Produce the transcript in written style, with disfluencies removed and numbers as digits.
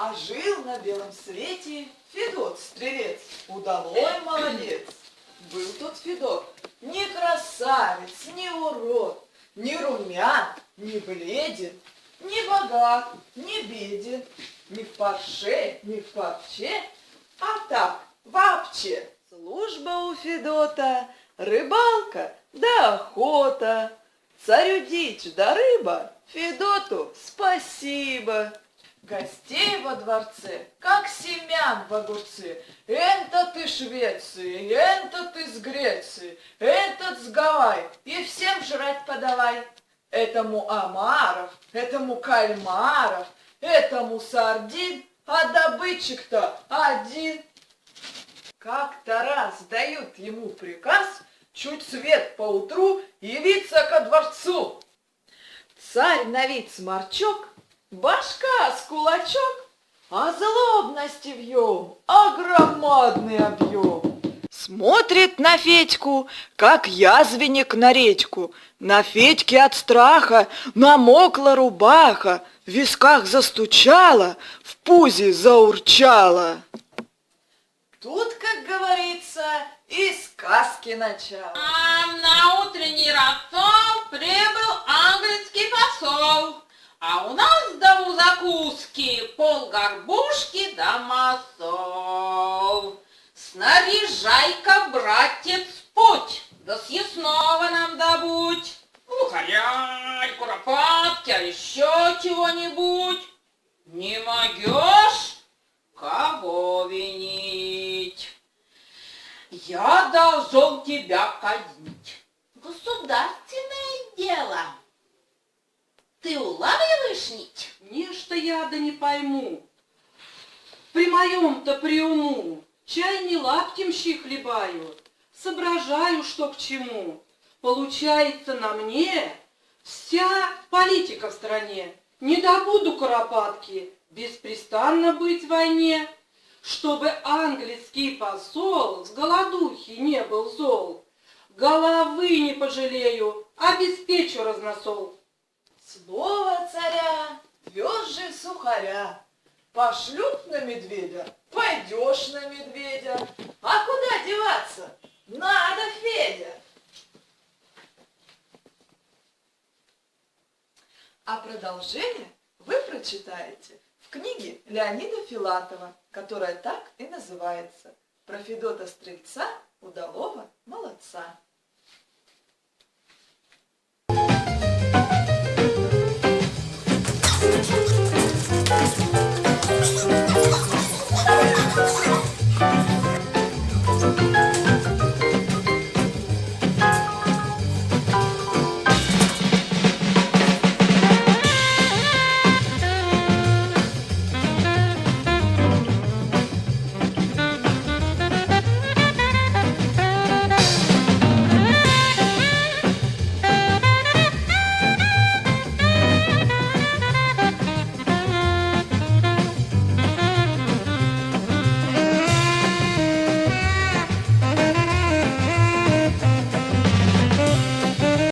А жил на белом свете Федот стрелец, удалой молодец. Был тот Федот ни красавец, ни урод, ни румян, ни бледен, ни богат, ни беден, ни в парше, ни в парче, а так, вообще. Служба у Федота, рыбалка да охота. Царю дичь да рыба, Федоту спасибо. Гостей во дворце, как семян в огурце. Этот из Швеции, этот из Греции, этот с Гавайи, и всем жрать подавай. Этому омаров, этому кальмаров, этому сардин, а добытчик-то один. Как-то раз дают ему приказ чуть свет поутру явиться ко дворцу. Царь на вид сморчок, башка с кулачок, а злобности в нем огромадный объем. Смотрит на Федьку, как язвенник на редьку. На Федьке от страха намокла рубаха, в висках застучала, в пузе заурчала. Тут, как говорится, и сказки начало. А на утренний рассол прибыл английский посол. А у нас да у закуски полгорбушки да масол. Снаряжай-ка, братец, путь, да съестного нам добудь. Лухарь, куропатки, а еще чего-нибудь. Не могешь? Кого винить? Я должен тебя казнить. Государственное дело. Ты улавливаешь нить? Нечто я да не пойму. При моем-то приуму чай не лаптемщи хлебаю, соображаю, что к чему. Получается на мне вся политика в стране. Не добуду куропатки, беспрестанно быть в войне. Чтобы английский посол с голодухи не был зол, головы не пожалею, обеспечу разносол. Слово царя тверже сухаря. Пошлют на медведя, пойдешь на медведя. А куда деваться? Надо, Федя. А продолжение вы прочитаете в книге Леонида Филатова, которая так и называется «Про Федота Стрельца, удалого молодца».